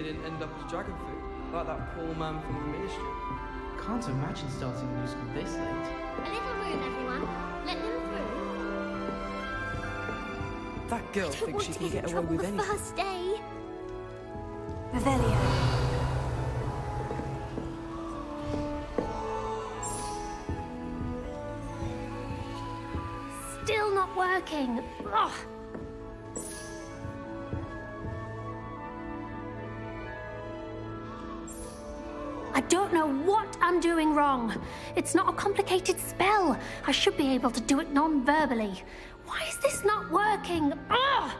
didn't end up as dragon food, like that poor man from the ministry. Can't imagine starting a new school this late. A little room, everyone. Let them through. That girl thinks she can get away with anything. First day. Revelio. Still not working. Ugh. I don't know what I'm doing wrong. It's not a complicated spell. I should be able to do it non-verbally. Why is this not working? Ugh!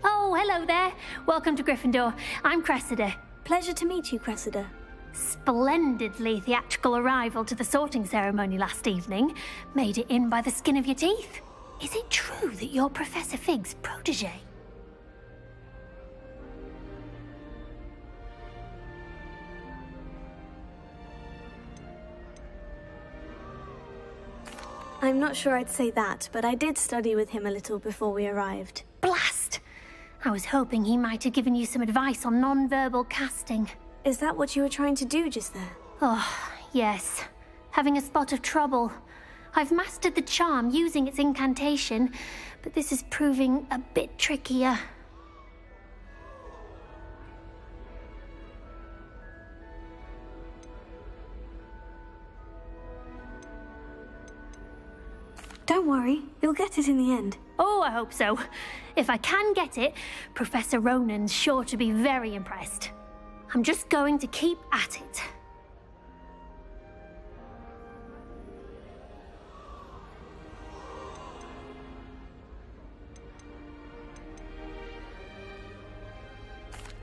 Oh, hello there. Welcome to Gryffindor. I'm Cressida. Pleasure to meet you, Cressida. Splendidly theatrical arrival to the sorting ceremony last evening. Made it in by the skin of your teeth. Is it true that you're Professor Fig's protege? I'm not sure I'd say that, but I did study with him a little before we arrived. Blast! I was hoping he might have given you some advice on non-verbal casting. Is that what you were trying to do just there? Oh, yes. Having a spot of trouble. I've mastered the charm using its incantation, but this is proving a bit trickier. Don't worry, you'll get it in the end. Oh, I hope so. If I can get it, Professor Ronan's sure to be very impressed. I'm just going to keep at it.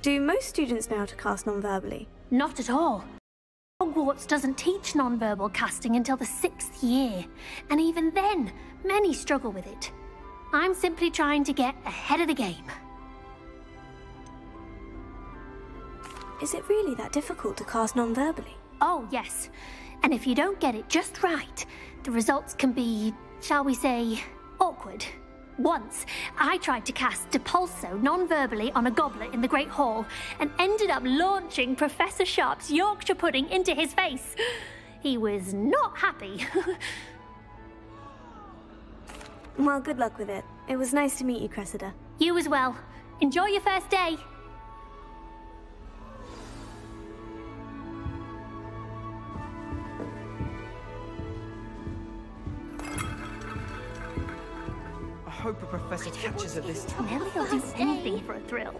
Do most students know how to cast non-verbally? Not at all. Hogwarts doesn't teach non-verbal casting until the 6th year, and even then, many struggle with it. I'm simply trying to get ahead of the game. Is it really that difficult to cast non-verbally? Oh, yes. And if you don't get it just right, the results can be, shall we say, awkward. Once, I tried to cast Depulso non-verbally on a goblet in the Great Hall and ended up launching Professor Sharp's Yorkshire pudding into his face. He was not happy. Well, good luck with it. It was nice to meet you, Cressida. You as well. Enjoy your first day. I hope a professor catches it this time. Nelly will do anything for a thrill.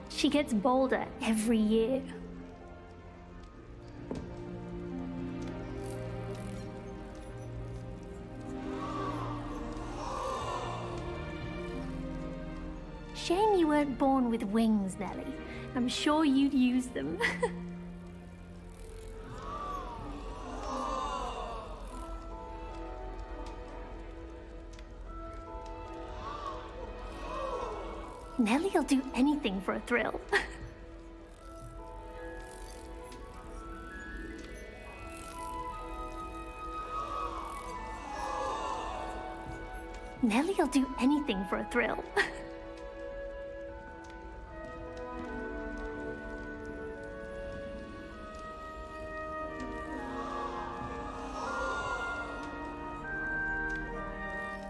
She gets bolder every year. Shame you weren't born with wings, Nelly. I'm sure you'd use them. Nelly'll do anything for a thrill. Nelly'll do anything for a thrill.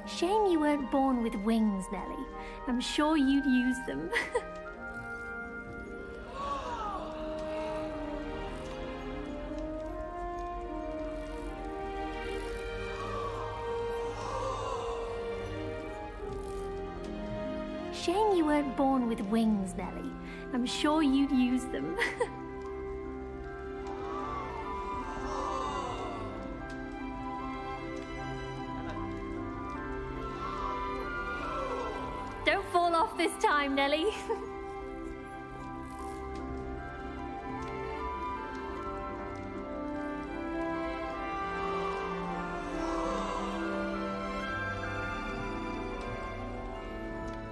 Shame you weren't born with wings, Nelly. I'm sure you'd use them. Shame you weren't born with wings, Nelly. I'm sure you'd use them. Don't fall off this time, Nelly.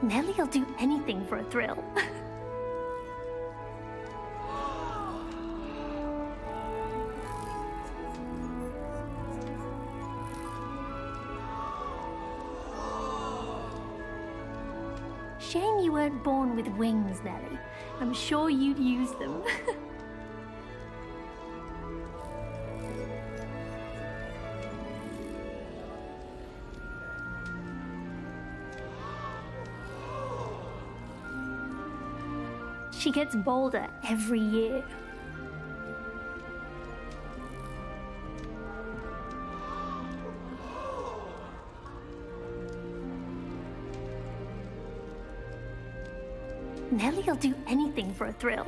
Nelly'll do anything for a thrill. Shame you weren't born with wings, Nellie. I'm sure you'd use them. She gets bolder every year. Nellie'll do anything for a thrill.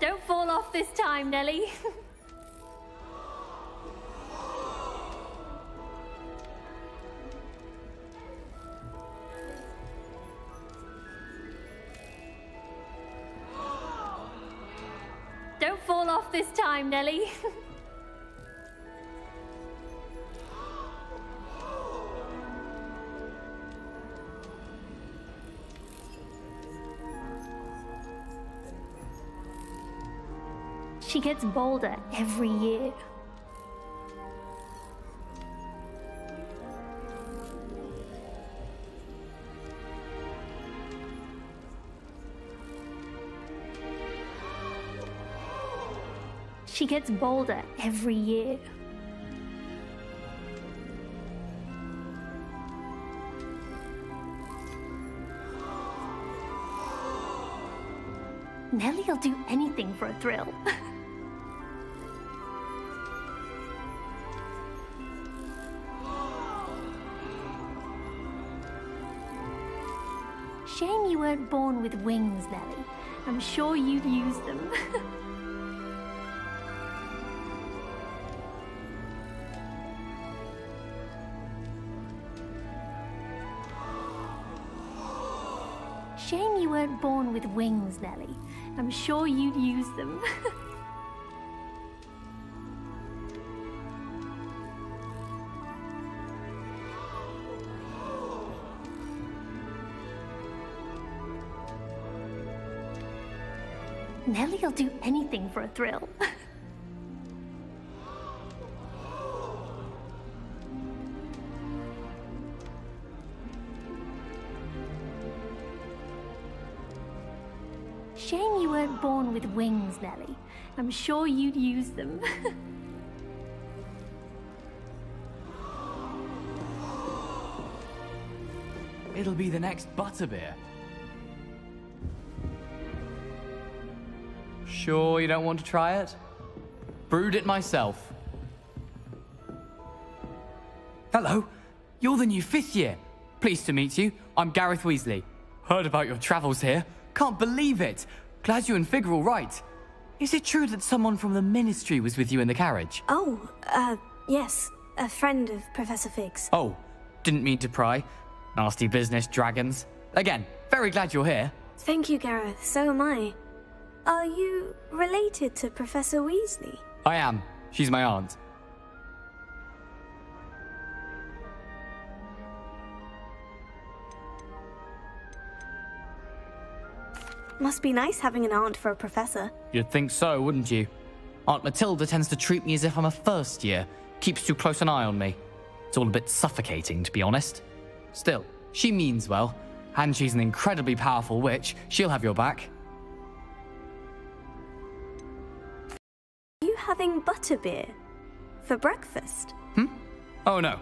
Don't fall off this time, Nellie. Don't fall off this time, Nellie. She gets bolder every year. She gets bolder every year. Nellie'll do anything for a thrill. Shame you weren't born with wings, Nellie. I'm sure you'd use them. Shame you weren't born with wings, Nellie. I'm sure you'd use them. Nellie'll do anything for a thrill. Shame you weren't born with wings, Nellie. I'm sure you'd use them. It'll be the next butterbeer. Sure you don't want to try it? Brewed it myself. Hello, you're the new 5th year. Pleased to meet you. I'm Gareth Weasley. Heard about your travels here. Can't believe it. Glad you and Fig are all right. Is it true that someone from the Ministry was with you in the carriage? Oh, yes. A friend of Professor Fig's. Oh, didn't mean to pry. Nasty business, dragons. Again, very glad you're here. Thank you, Gareth. So am I. Are you related to Professor Weasley? I am. She's my aunt. Must be nice having an aunt for a professor. You'd think so, wouldn't you? Aunt Matilda tends to treat me as if I'm a first year. Keeps too close an eye on me. It's all a bit suffocating, to be honest. Still, she means well. And she's an incredibly powerful witch. She'll have your back. Are you having butterbeer? For breakfast? Oh no.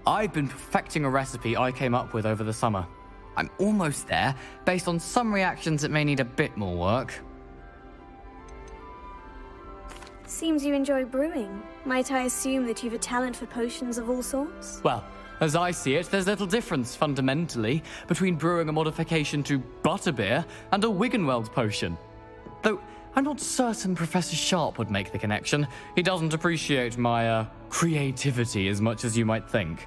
I've been perfecting a recipe I came up with over the summer. I'm almost there, based on some reactions that may need a bit more work. Seems you enjoy brewing. Might I assume that you've a talent for potions of all sorts? Well, as I see it, there's little difference, fundamentally, between brewing a modification to butterbeer and a Wiggenweld potion. Though, I'm not certain Professor Sharp would make the connection. He doesn't appreciate my, creativity as much as you might think.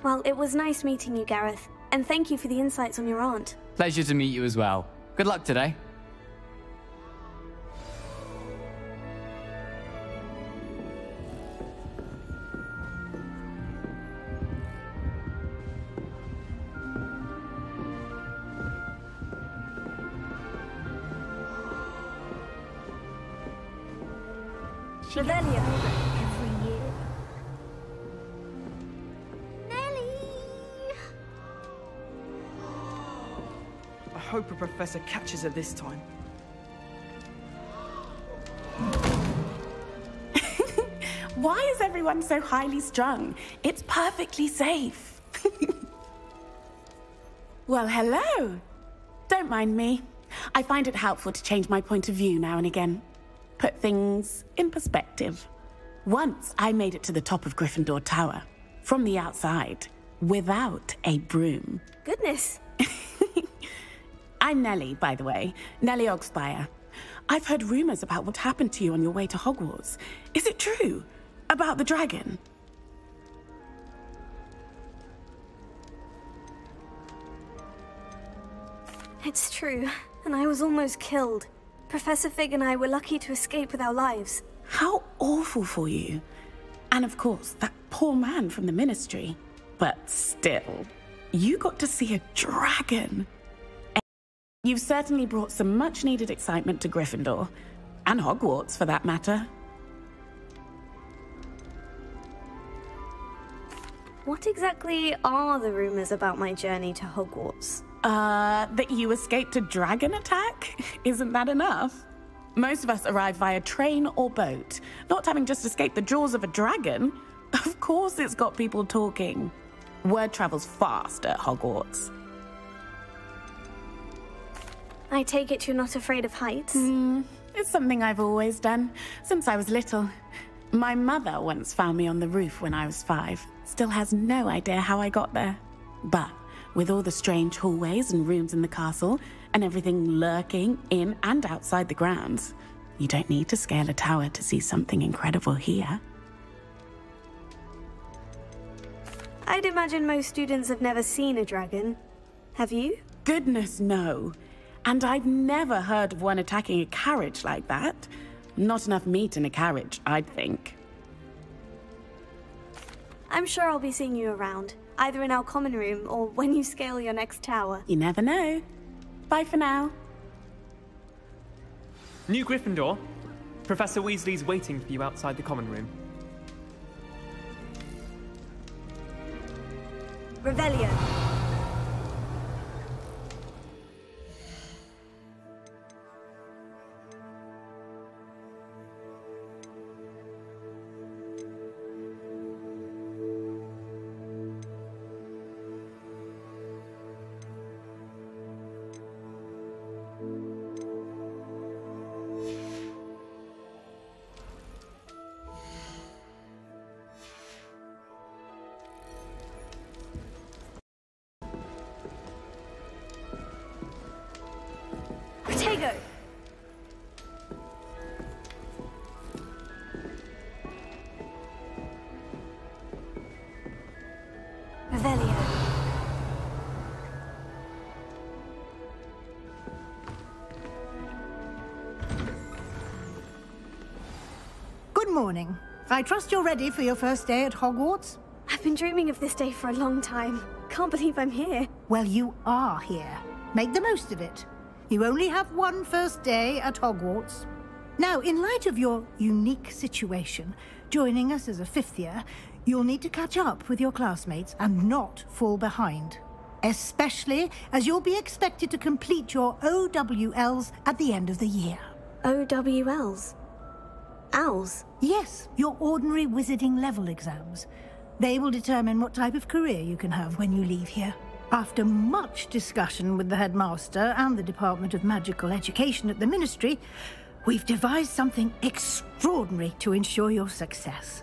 Well, it was nice meeting you, Gareth. And thank you for the insights on your aunt. Pleasure to meet you as well. Good luck today. Revelio. Every year. Nelly! I hope a professor catches her this time. Why is everyone so highly strung? It's perfectly safe. Well, hello. Don't mind me. I find it helpful to change my point of view now and again. Put things in perspective. Once I made it to the top of Gryffindor Tower, from the outside, without a broom. Goodness. I'm Nellie, by the way. Nellie Ogspire. I've heard rumors about what happened to you on your way to Hogwarts. Is it true? About the dragon? It's true, and I was almost killed. Professor Fig and I were lucky to escape with our lives. How awful for you. And of course, that poor man from the Ministry. But still, you got to see a dragon. You've certainly brought some much-needed excitement to Gryffindor. And Hogwarts, for that matter. What exactly are the rumors about my journey to Hogwarts? That you escaped a dragon attack? Isn't that enough? Most of us arrive via train or boat, not having just escaped the jaws of a dragon. Of course it's got people talking. Word travels fast at Hogwarts. I take it you're not afraid of heights? It's something I've always done, since I was little. My mother once found me on the roof when I was 5. Still has no idea how I got there. But with all the strange hallways and rooms in the castle, and everything lurking in and outside the grounds, you don't need to scale a tower to see something incredible here. I'd imagine most students have never seen a dragon. Have you? Goodness, no. And I've never heard of one attacking a carriage like that. Not enough meat in a carriage, I'd think. I'm sure I'll be seeing you around, either in our common room or when you scale your next tower. You never know. Bye for now. New Gryffindor. Professor Weasley's waiting for you outside the common room. Revelio. Protego. Revelio. Good morning. I trust you're ready for your first day at Hogwarts? I've been dreaming of this day for a long time. Can't believe I'm here. Well, you are here. Make the most of it. You only have one first day at Hogwarts. Now, in light of your unique situation, joining us as a 5th year, you'll need to catch up with your classmates and not fall behind. Especially as you'll be expected to complete your OWLs at the end of the year. OWLs? Owls? Yes, your ordinary wizarding level exams. They will determine what type of career you can have when you leave here. After much discussion with the headmaster and the Department of Magical Education at the Ministry, we've devised something extraordinary to ensure your success.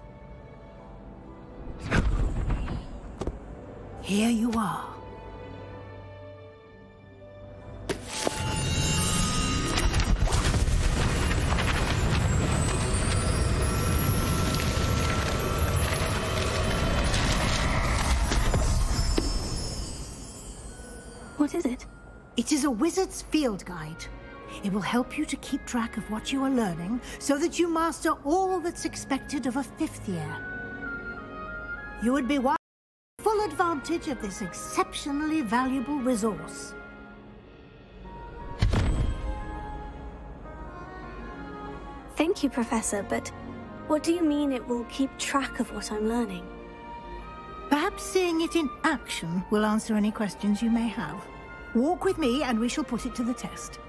Here you are. What is it? It is a wizard's field guide. It will help you to keep track of what you are learning so that you master all that's expected of a 5th year. You would be wise to take full advantage of this exceptionally valuable resource. Thank you, Professor, but What do you mean it will keep track of what I'm learning? Perhaps seeing it in action will answer any questions you may have. Walk with me and we shall put it to the test.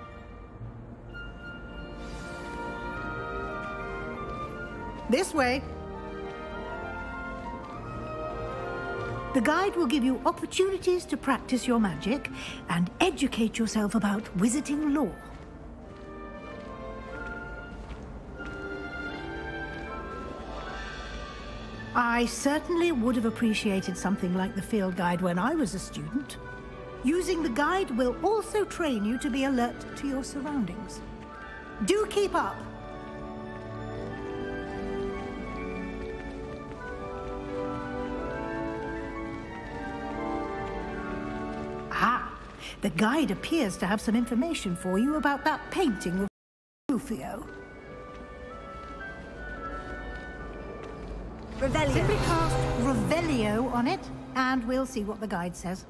This way. The guide will give you opportunities to practice your magic and educate yourself about wizarding lore. I certainly would have appreciated something like the field guide when I was a student. Using the guide will also train you to be alert to your surroundings. Do keep up! Ah, the guide appears to have some information for you about that painting of Rufio. Revelio. Simply cast Revelio on it, and we'll see what the guide says.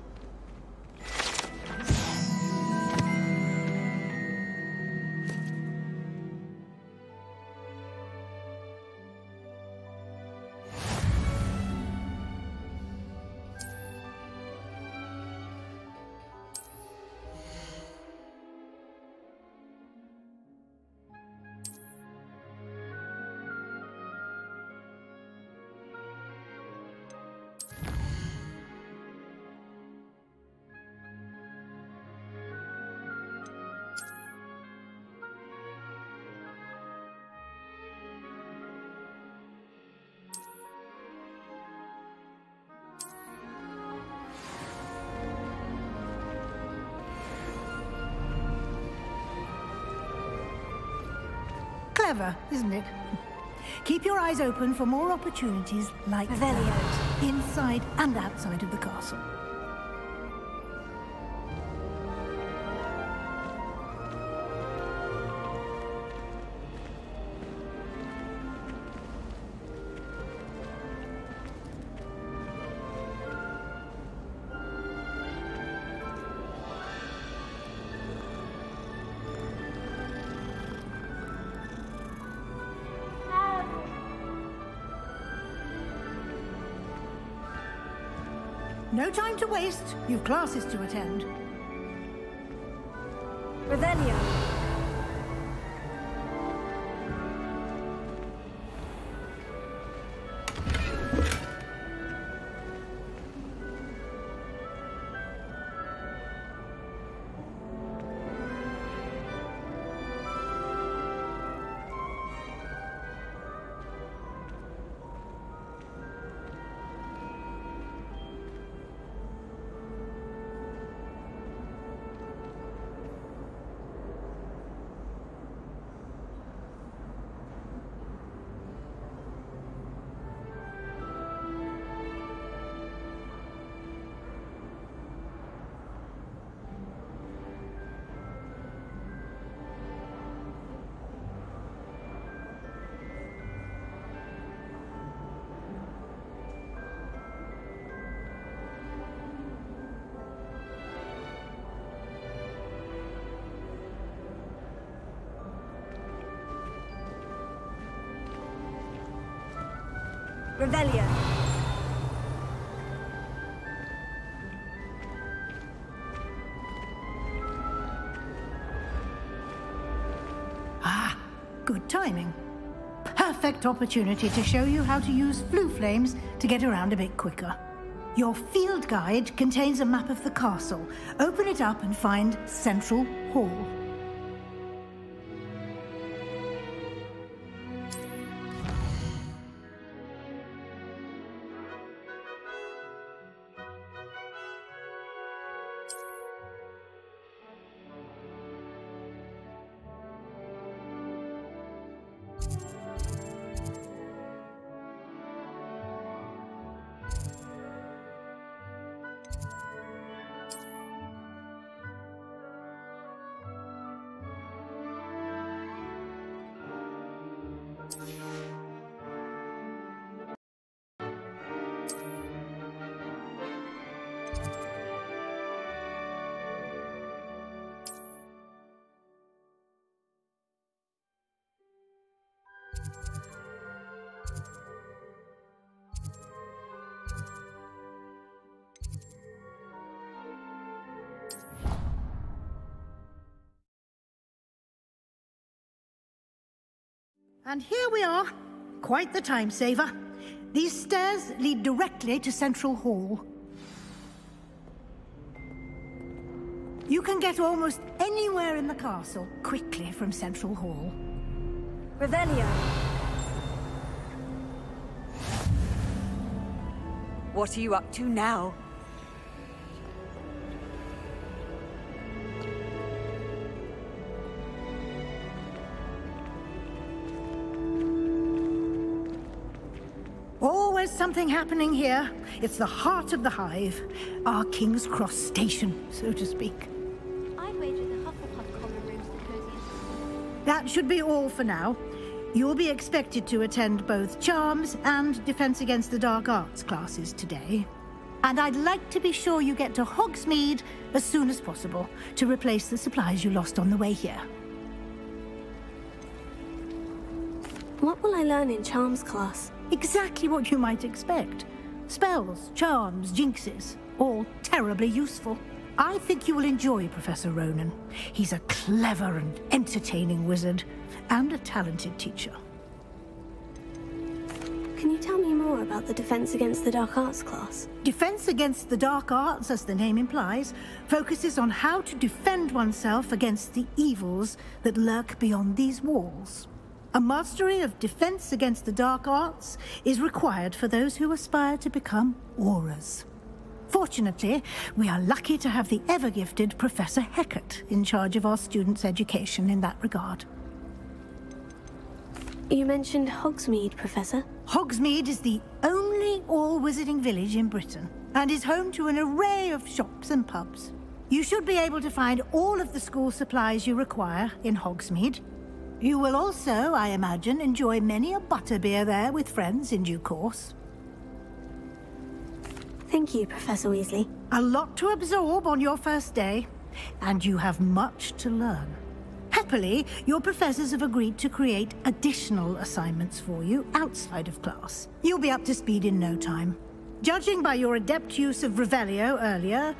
Clever, isn't it? Keep your eyes open for more opportunities like that, inside and outside of the castle. No time to waste. You've classes to attend. Revelio. Revelio. Ah, good timing. Perfect opportunity to show you how to use flue flames to get around a bit quicker. Your field guide contains a map of the castle. Open it up and find Central Hall. And here we are. Quite the time saver. These stairs lead directly to Central Hall. You can get almost anywhere in the castle quickly from Central Hall. Revelio. What are you up to now? Always something happening here. It's the heart of the hive. Our King's Cross station, so to speak. I'd wager the Hufflepuff common room's the coziest. That should be all for now. You'll be expected to attend both Charms and Defense Against the Dark Arts classes today. And I'd like to be sure you get to Hogsmeade as soon as possible to replace the supplies you lost on the way here. What will I learn in Charms class? Exactly what you might expect. Spells, charms, jinxes, all terribly useful. I think you will enjoy Professor Ronan. He's a clever and entertaining wizard, and a talented teacher. Can you tell me more about the Defense Against the Dark Arts class? Defense Against the Dark Arts, as the name implies, focuses on how to defend oneself against the evils that lurk beyond these walls. A mastery of Defense Against the Dark Arts is required for those who aspire to become Aurors. Fortunately, we are lucky to have the ever-gifted Professor Hecat in charge of our students' education in that regard. You mentioned Hogsmeade, Professor. Hogsmeade is the only all-wizarding village in Britain, and is home to an array of shops and pubs. You should be able to find all of the school supplies you require in Hogsmeade. You will also, I imagine, enjoy many a butterbeer there with friends in due course. Thank you, Professor Weasley. A lot to absorb on your first day, and you have much to learn. Happily, your professors have agreed to create additional assignments for you outside of class. You'll be up to speed in no time. Judging by your adept use of Revelio earlier,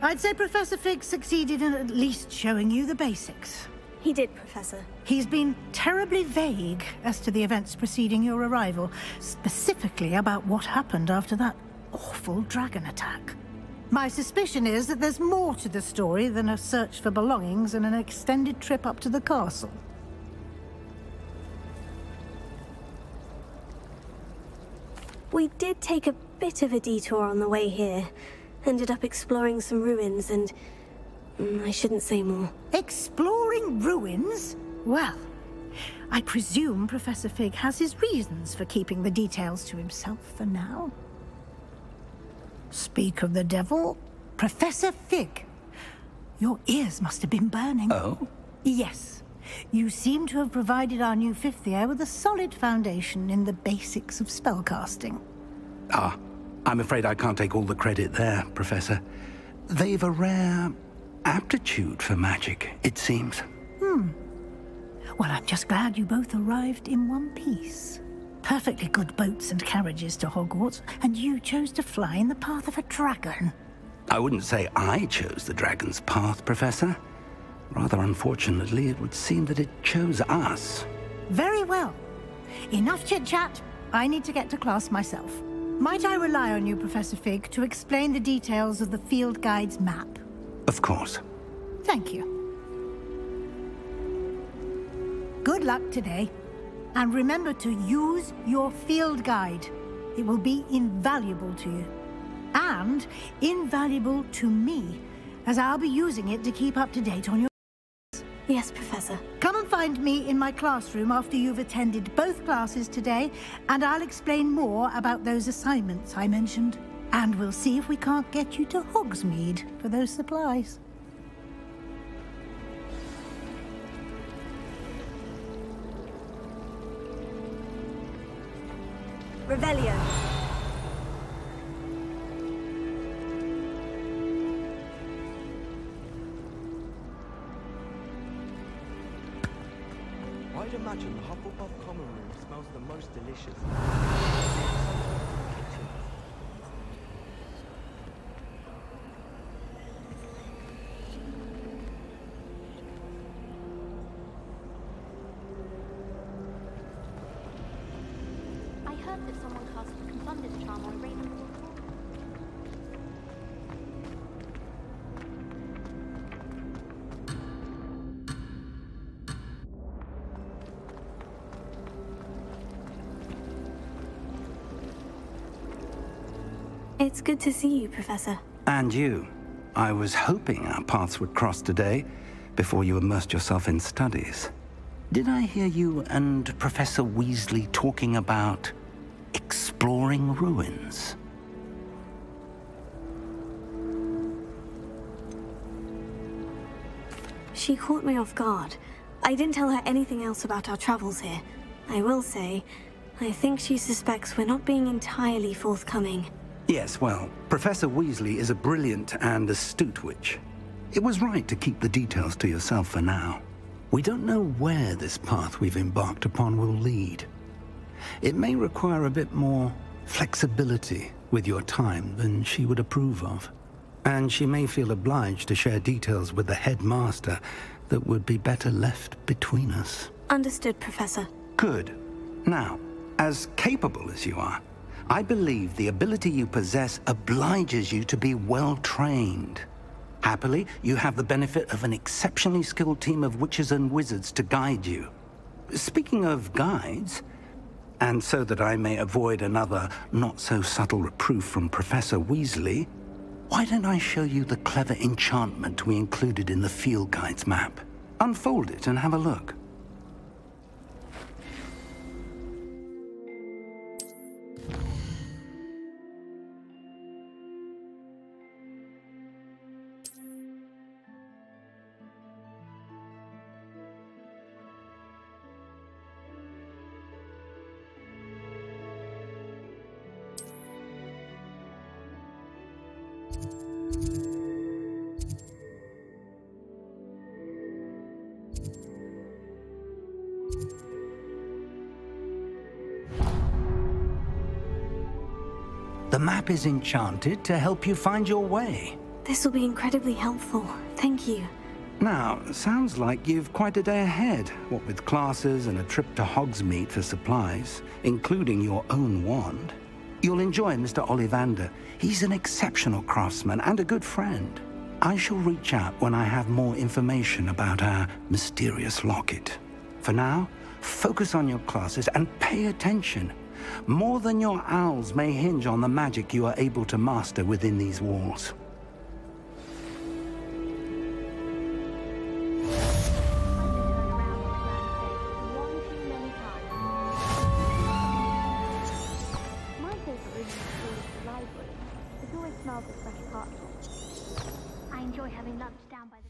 I'd say Professor Fig succeeded in at least showing you the basics. He did, Professor. He's been terribly vague as to the events preceding your arrival, specifically about what happened after that awful dragon attack. My suspicion is that there's more to the story than a search for belongings and an extended trip up to the castle. We did take a bit of a detour on the way here. Ended up exploring some ruins and... I shouldn't say more. Exploring ruins? Well, I presume Professor Fig has his reasons for keeping the details to himself for now. Speak of the devil, Professor Fig. Your ears must have been burning. Oh? Yes. You seem to have provided our new fifth year with a solid foundation in the basics of spellcasting. Ah, I'm afraid I can't take all the credit there, Professor. They've a rare aptitude for magic, it seems. Well, I'm just glad you both arrived in one piece. Perfectly good boats and carriages to Hogwarts, and you chose to fly in the path of a dragon. I wouldn't say I chose the dragon's path, Professor. Rather unfortunately, it would seem that it chose us. Very well. Enough chit-chat. I need to get to class myself. Might I rely on you, Professor Fig, to explain the details of the field guide's map? Of course. Thank you. Good luck today. And remember to use your field guide. It will be invaluable to you. And invaluable to me, as I'll be using it to keep up to date on your... Yes, Professor. Come and find me in my classroom after you've attended both classes today, and I'll explain more about those assignments I mentioned. And we'll see if we can't get you to Hogsmeade for those supplies. Revelio. I'd imagine the Hufflepuff common room smells the most delicious. observed that someone cast a confounded charm on Raven. It's good to see you, Professor. And you. I was hoping our paths would cross today, before you immersed yourself in studies. Did I hear you and Professor Weasley talking about exploring ruins? She caught me off guard. I didn't tell her anything else about our travels here. I will say, I think she suspects we're not being entirely forthcoming. Yes, well, Professor Weasley is a brilliant and astute witch. It was right to keep the details to yourself for now. We don't know where this path we've embarked upon will lead. It may require a bit more flexibility with your time than she would approve of. And she may feel obliged to share details with the headmaster that would be better left between us. Understood, Professor. Good. Now, as capable as you are, I believe the ability you possess obliges you to be well-trained. Happily, you have the benefit of an exceptionally skilled team of witches and wizards to guide you. Speaking of guides, and so that I may avoid another not-so-subtle reproof from Professor Weasley, why don't I show you the clever enchantment we included in the field guide's map? Unfold it and have a look. The map is enchanted to help you find your way. This will be incredibly helpful. Thank you. Now, sounds like you've quite a day ahead, what with classes and a trip to Hogsmeade for supplies, including your own wand. You'll enjoy Mr. Ollivander. He's an exceptional craftsman and a good friend. I shall reach out when I have more information about our mysterious locket. For now, focus on your classes and pay attention. More than your owls may hinge on the magic you are able to master within these walls. I enjoy having lunch down by the...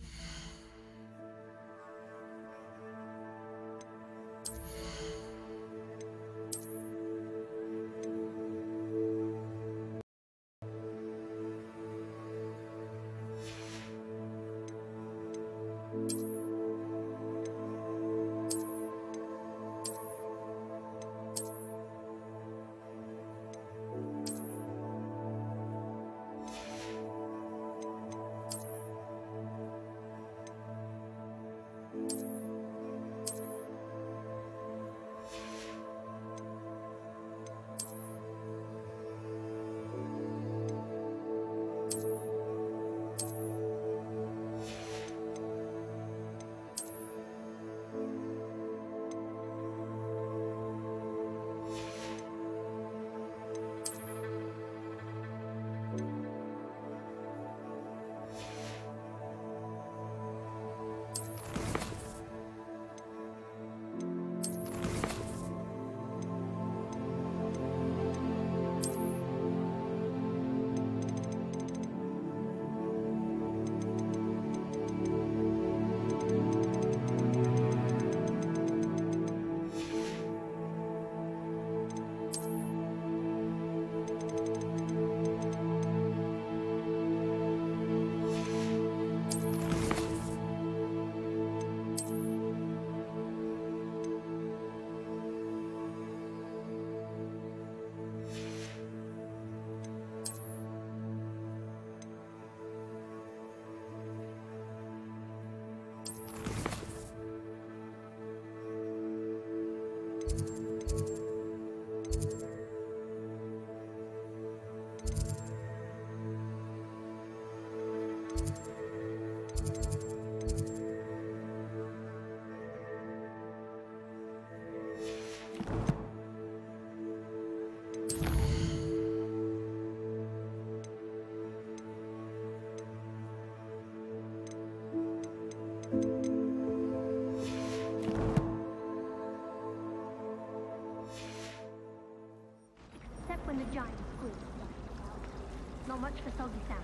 the soggy sound.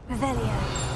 Revelio.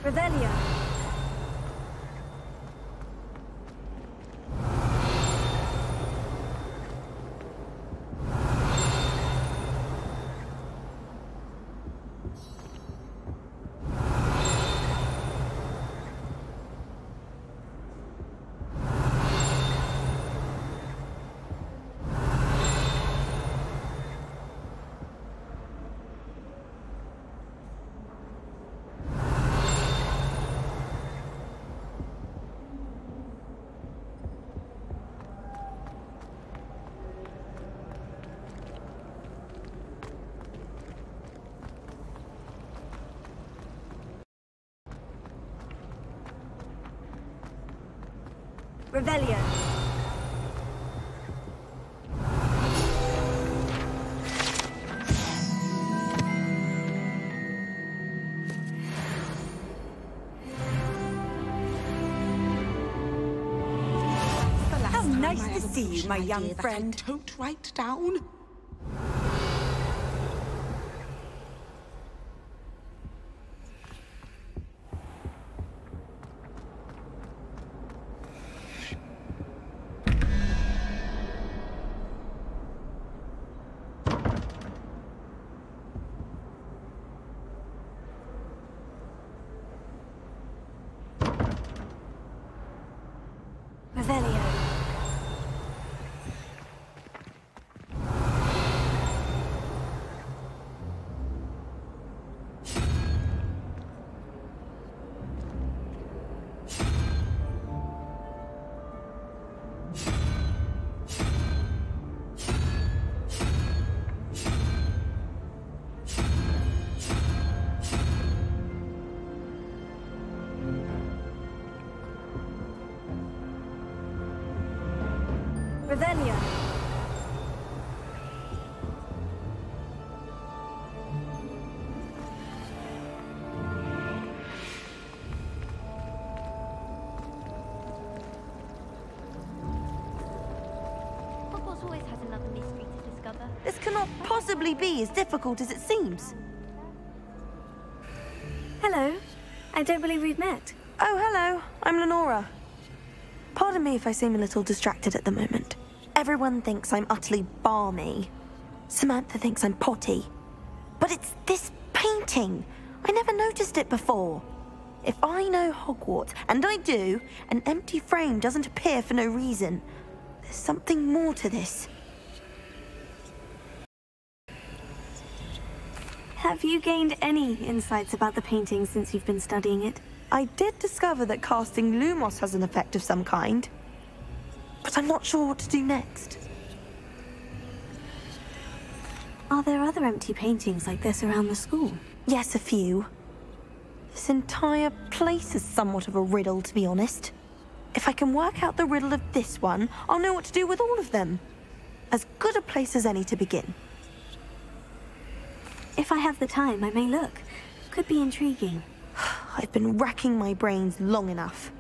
Revelio. Revelio. How nice to see you, my young friend. Tote right down. Revelio. Revelio. Hogwarts always has another mystery to discover. This cannot possibly be as difficult as it seems. Hello. I don't believe we've met. Oh, hello. I'm Lenora. Pardon me if I seem a little distracted at the moment. Everyone thinks I'm utterly balmy. Samantha thinks I'm potty. But it's this painting. I never noticed it before. If I know Hogwarts, and I do, an empty frame doesn't appear for no reason. There's something more to this. Have you gained any insights about the painting since you've been studying it? I did discover that casting Lumos has an effect of some kind. But I'm not sure what to do next. Are there other empty paintings like this around the school? Yes, a few. This entire place is somewhat of a riddle, to be honest. If I can work out the riddle of this one, I'll know what to do with all of them. As good a place as any to begin. If I have the time, I may look. Could be intriguing. I've been racking my brains long enough.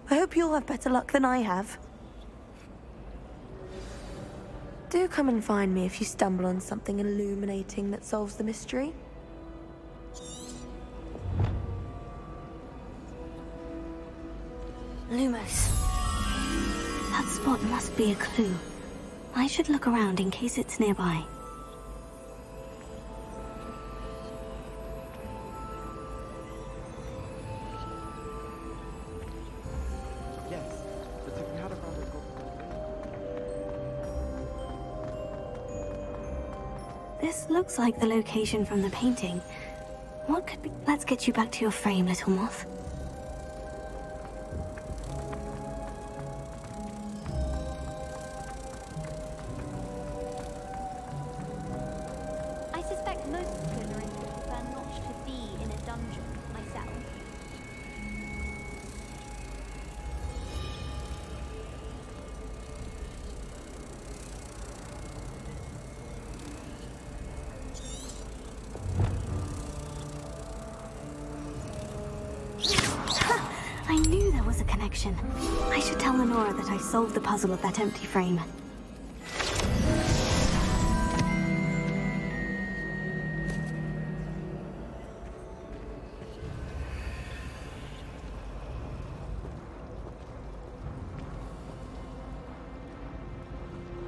I hope you'll have better luck than I have. Do come and find me if you stumble on something illuminating that solves the mystery. Lumos. spot must be a clue. I should look around in case it's nearby. Yes, but if we had a rabbit This looks like the location from the painting. What could be... Let's get you back to your frame, little moth. I suspect most Slytherins would prefer not to be in a dungeon myself. I knew there was a connection. I should tell Lenora that I solved the puzzle of that empty frame.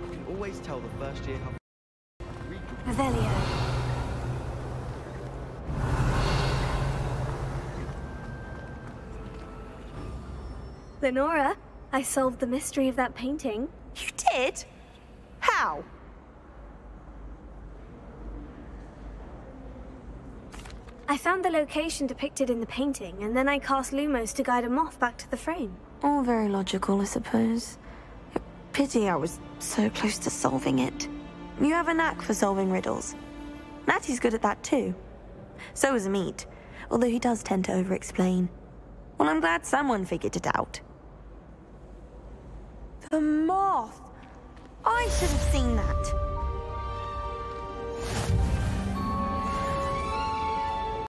You can always tell the first year how... Revelio. Lenora, I solved the mystery of that painting. You did? How? I found the location depicted in the painting, and then I cast Lumos to guide a moth back to the frame. All very logical, I suppose. Pity I was so close to solving it. You have a knack for solving riddles. Natty's good at that too. So is Amit, although he does tend to over-explain. Well, I'm glad someone figured it out. The moth! I should have seen that.